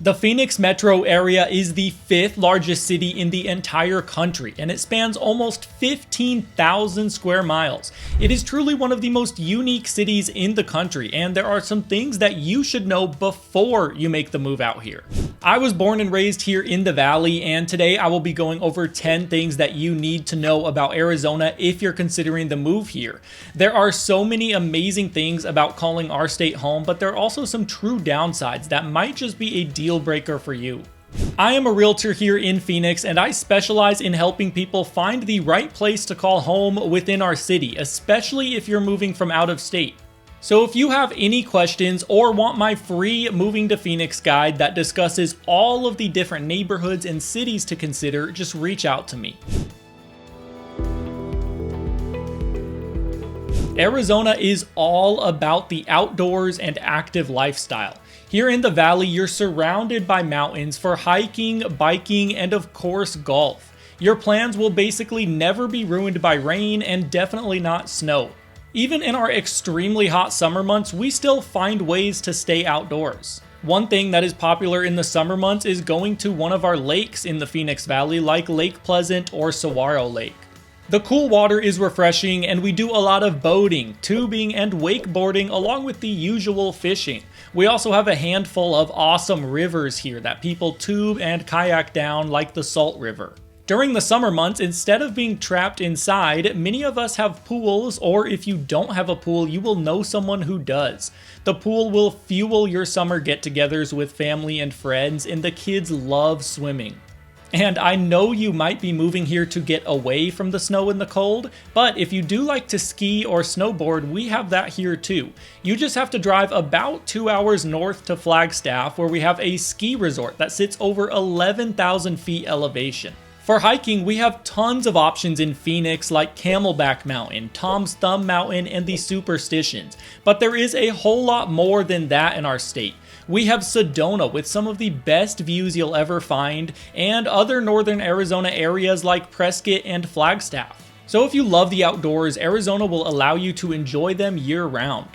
The Phoenix metro area is the 5th largest city in the entire country, and it spans almost 15,000 square miles. It is truly one of the most unique cities in the country, and there are some things that you should know before you make the move out here. I was born and raised here in the Valley, and today I will be going over 10 things that you need to know about Arizona if you're considering the move here. There are so many amazing things about calling our state home, but there are also some true downsides that might just be a deal breaker for you. I am a realtor here in Phoenix, and I specialize in helping people find the right place to call home within our city, especially if you're moving from out of state. So if you have any questions or want my free Moving to Phoenix guide that discusses all of the different neighborhoods and cities to consider, just reach out to me. Arizona is all about the outdoors and active lifestyle. Here in the Valley, you're surrounded by mountains for hiking, biking, and of course golf. Your plans will basically never be ruined by rain and definitely not snow. Even in our extremely hot summer months, we still find ways to stay outdoors. One thing that is popular in the summer months is going to one of our lakes in the Phoenix Valley, like Lake Pleasant or Saguaro Lake. The cool water is refreshing, and we do a lot of boating, tubing, and wakeboarding along with the usual fishing. We also have a handful of awesome rivers here that people tube and kayak down, like the Salt River. During the summer months, instead of being trapped inside, many of us have pools, or if you don't have a pool, you will know someone who does. The pool will fuel your summer get-togethers with family and friends, and the kids love swimming. And I know you might be moving here to get away from the snow and the cold, but if you do like to ski or snowboard, we have that here too. You just have to drive about 2 hours north to Flagstaff, where we have a ski resort that sits over 11,000 feet elevation. For hiking, we have tons of options in Phoenix like Camelback Mountain, Tom's Thumb Mountain, and the Superstitions, but there is a whole lot more than that in our state. We have Sedona with some of the best views you'll ever find, and other northern Arizona areas like Prescott and Flagstaff. So if you love the outdoors, Arizona will allow you to enjoy them year-round.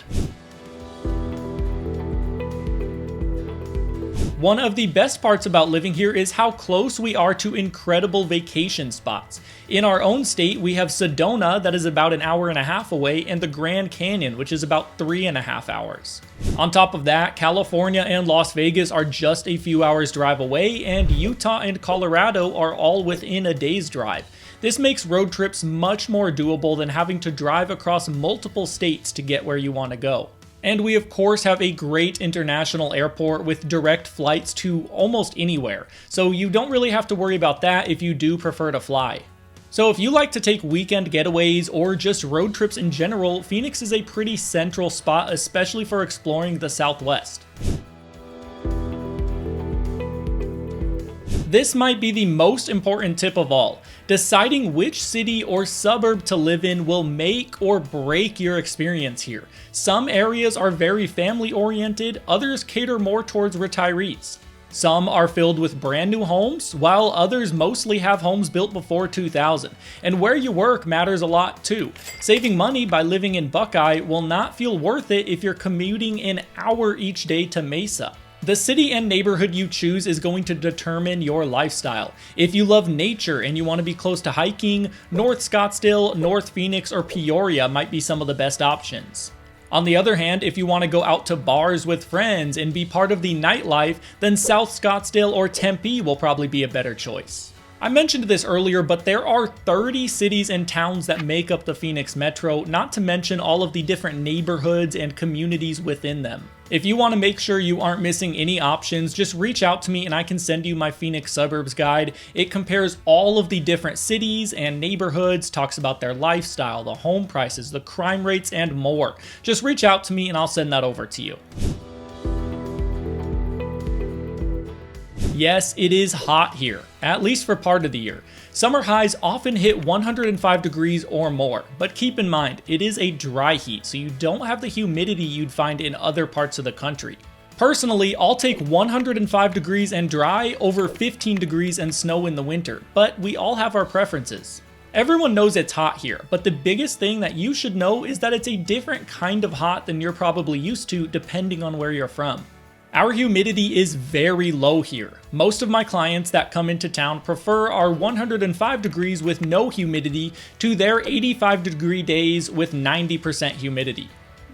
One of the best parts about living here is how close we are to incredible vacation spots. In our own state, we have Sedona, that is about an hour and a half away, and the Grand Canyon, which is about 3.5 hours. On top of that, California and Las Vegas are just a few hours drive away, and Utah and Colorado are all within a day's drive. This makes road trips much more doable than having to drive across multiple states to get where you want to go. And we of course have a great international airport with direct flights to almost anywhere, so you don't really have to worry about that if you do prefer to fly. So if you like to take weekend getaways or just road trips in general, Phoenix is a pretty central spot, especially for exploring the Southwest. This might be the most important tip of all. Deciding which city or suburb to live in will make or break your experience here. Some areas are very family oriented, others cater more towards retirees. Some are filled with brand new homes, while others mostly have homes built before 2000. And where you work matters a lot too. Saving money by living in Buckeye will not feel worth it if you're commuting an hour each day to Mesa. The city and neighborhood you choose is going to determine your lifestyle. If you love nature and you want to be close to hiking, North Scottsdale, North Phoenix, or Peoria might be some of the best options. On the other hand, if you want to go out to bars with friends and be part of the nightlife, then South Scottsdale or Tempe will probably be a better choice. I mentioned this earlier, but there are 30 cities and towns that make up the Phoenix Metro, not to mention all of the different neighborhoods and communities within them. If you want to make sure you aren't missing any options, just reach out to me and I can send you my Phoenix Suburbs guide. It compares all of the different cities and neighborhoods, talks about their lifestyle, the home prices, the crime rates, and more. Just reach out to me and I'll send that over to you. Yes, it is hot here, at least for part of the year. Summer highs often hit 105 degrees or more, but keep in mind, it is a dry heat, so you don't have the humidity you'd find in other parts of the country. Personally, I'll take 105 degrees and dry over 15 degrees and snow in the winter, but we all have our preferences. Everyone knows it's hot here, but the biggest thing that you should know is that it's a different kind of hot than you're probably used to depending on where you're from. Our humidity is very low here. Most of my clients that come into town prefer our 105 degrees with no humidity to their 85-degree days with 90% humidity.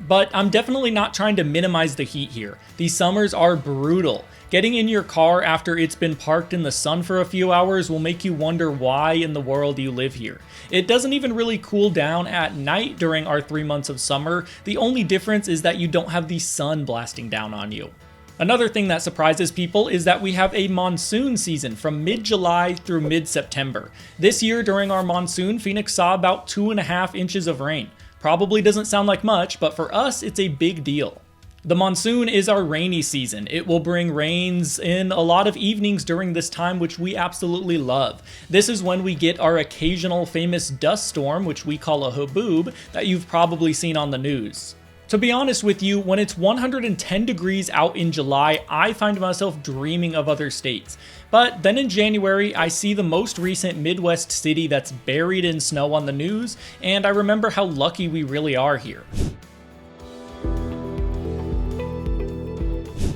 But I'm definitely not trying to minimize the heat here. These summers are brutal. Getting in your car after it's been parked in the sun for a few hours will make you wonder why in the world you live here. It doesn't even really cool down at night during our 3 months of summer. The only difference is that you don't have the sun blasting down on you. Another thing that surprises people is that we have a monsoon season from mid-July through mid-September. This year during our monsoon, Phoenix saw about 2.5 inches of rain. Probably doesn't sound like much, but for us, it's a big deal. The monsoon is our rainy season. It will bring rains in a lot of evenings during this time, which we absolutely love. This is when we get our occasional famous dust storm, which we call a haboob, that you've probably seen on the news. To be honest with you, when it's 110 degrees out in July, I find myself dreaming of other states. But then in January, I see the most recent Midwest city that's buried in snow on the news, and I remember how lucky we really are here.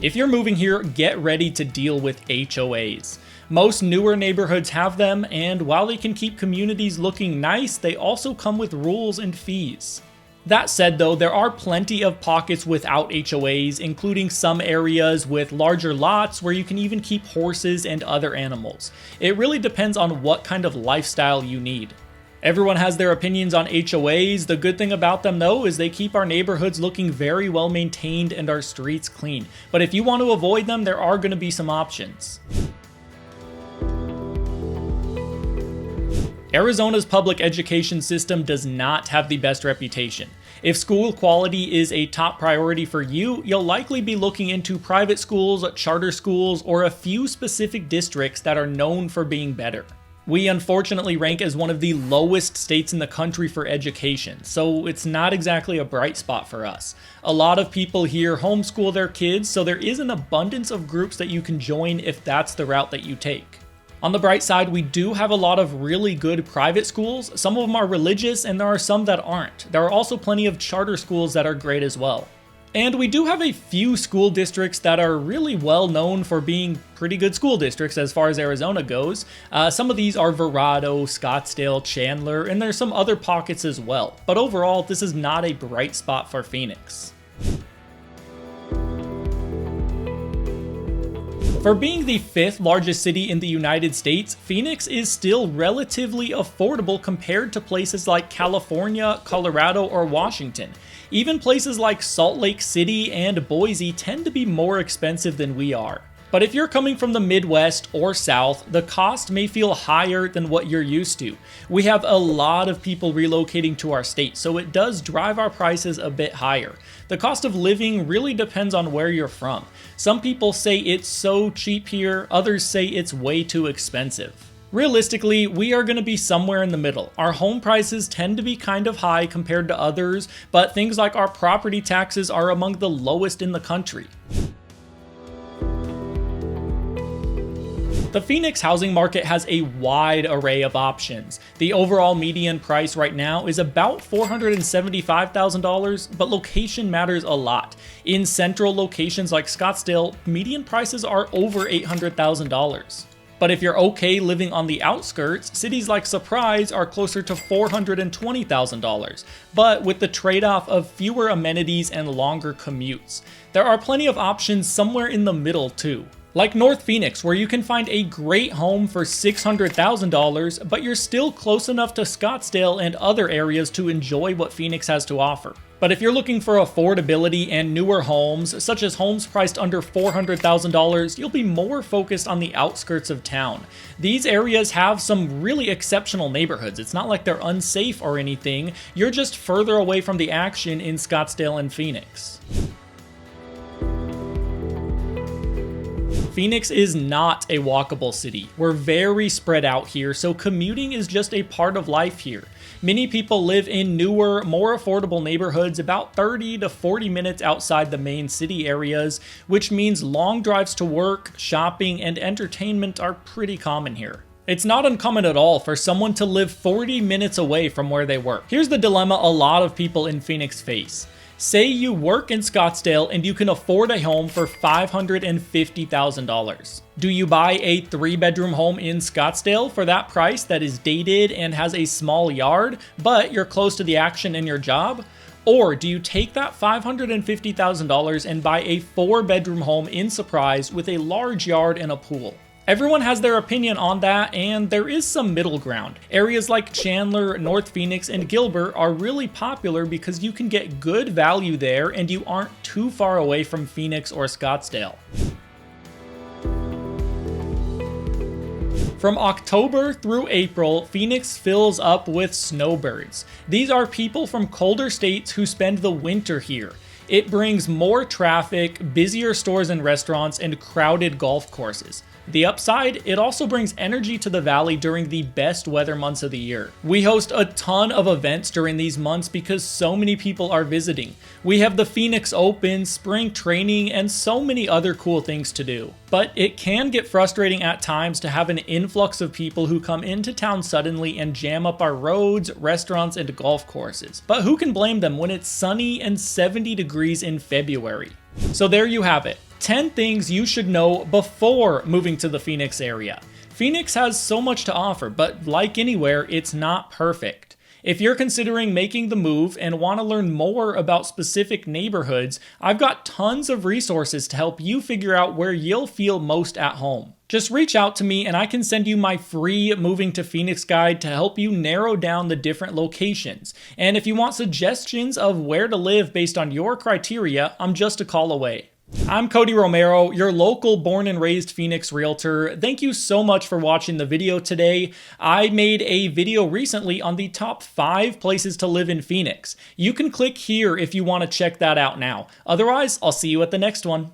If you're moving here, get ready to deal with HOAs. Most newer neighborhoods have them, and while they can keep communities looking nice, they also come with rules and fees. That said though, there are plenty of pockets without HOAs, including some areas with larger lots where you can even keep horses and other animals. It really depends on what kind of lifestyle you need. Everyone has their opinions on HOAs. The good thing about them though is they keep our neighborhoods looking very well maintained and our streets clean. But if you want to avoid them, there are going to be some options. Arizona's public education system does not have the best reputation. If school quality is a top priority for you, you'll likely be looking into private schools, charter schools, or a few specific districts that are known for being better. We unfortunately rank as one of the lowest states in the country for education, so it's not exactly a bright spot for us. A lot of people here homeschool their kids, so there is an abundance of groups that you can join if that's the route that you take. On the bright side, we do have a lot of really good private schools. Some of them are religious and there are some that aren't. There are also plenty of charter schools that are great as well. And we do have a few school districts that are really well known for being pretty good school districts as far as Arizona goes. Some of these are Verrado, Scottsdale, Chandler, and there's some other pockets as well. But overall, this is not a bright spot for Phoenix. For being the 5th largest city in the United States, Phoenix is still relatively affordable compared to places like California, Colorado, or Washington. Even places like Salt Lake City and Boise tend to be more expensive than we are. But if you're coming from the Midwest or South, the cost may feel higher than what you're used to. We have a lot of people relocating to our state, so it does drive our prices a bit higher. The cost of living really depends on where you're from. Some people say it's so cheap here, others say it's way too expensive. Realistically, we are going to be somewhere in the middle. Our home prices tend to be kind of high compared to others, but things like our property taxes are among the lowest in the country. The Phoenix housing market has a wide array of options. The overall median price right now is about $475,000, but location matters a lot. In central locations like Scottsdale, median prices are over $800,000. But if you're okay living on the outskirts, cities like Surprise are closer to $420,000, but with the trade-off of fewer amenities and longer commutes. There are plenty of options somewhere in the middle too. Like North Phoenix, where you can find a great home for $600,000, but you're still close enough to Scottsdale and other areas to enjoy what Phoenix has to offer. But if you're looking for affordability and newer homes, such as homes priced under $400,000, you'll be more focused on the outskirts of town. These areas have some really exceptional neighborhoods. It's not like they're unsafe or anything, you're just further away from the action in Scottsdale and Phoenix. Phoenix is not a walkable city. We're very spread out here, so commuting is just a part of life here. Many people live in newer, more affordable neighborhoods about 30 to 40 minutes outside the main city areas, which means long drives to work, shopping, and entertainment are pretty common here. It's not uncommon at all for someone to live 40 minutes away from where they work. Here's the dilemma a lot of people in Phoenix face. Say you work in Scottsdale and you can afford a home for $550,000. Do you buy a 3-bedroom home in Scottsdale for that price that is dated and has a small yard, but you're close to the action in your job? Or do you take that $550,000 and buy a 4-bedroom home in Surprise with a large yard and a pool? Everyone has their opinion on that, and there is some middle ground. Areas like Chandler, North Phoenix, and Gilbert are really popular because you can get good value there and you aren't too far away from Phoenix or Scottsdale. From October through April, Phoenix fills up with snowbirds. These are people from colder states who spend the winter here. It brings more traffic, busier stores and restaurants, and crowded golf courses. The upside, it also brings energy to the valley during the best weather months of the year. We host a ton of events during these months because so many people are visiting. We have the Phoenix Open, spring training, and so many other cool things to do. But it can get frustrating at times to have an influx of people who come into town suddenly and jam up our roads, restaurants, and golf courses. But who can blame them when it's sunny and 70 degrees in February? So there you have it. 10 things you should know before moving to the Phoenix area. Phoenix has so much to offer, but like anywhere, it's not perfect. If you're considering making the move and want to learn more about specific neighborhoods, I've got tons of resources to help you figure out where you'll feel most at home. Just reach out to me and I can send you my free Moving to Phoenix guide to help you narrow down the different locations. And if you want suggestions of where to live based on your criteria, I'm just a call away. I'm Kody Romero, your local born and raised Phoenix realtor. Thank you so much for watching the video today. I made a video recently on the top 5 places to live in Phoenix. You can click here if you want to check that out now. Otherwise, I'll see you at the next one.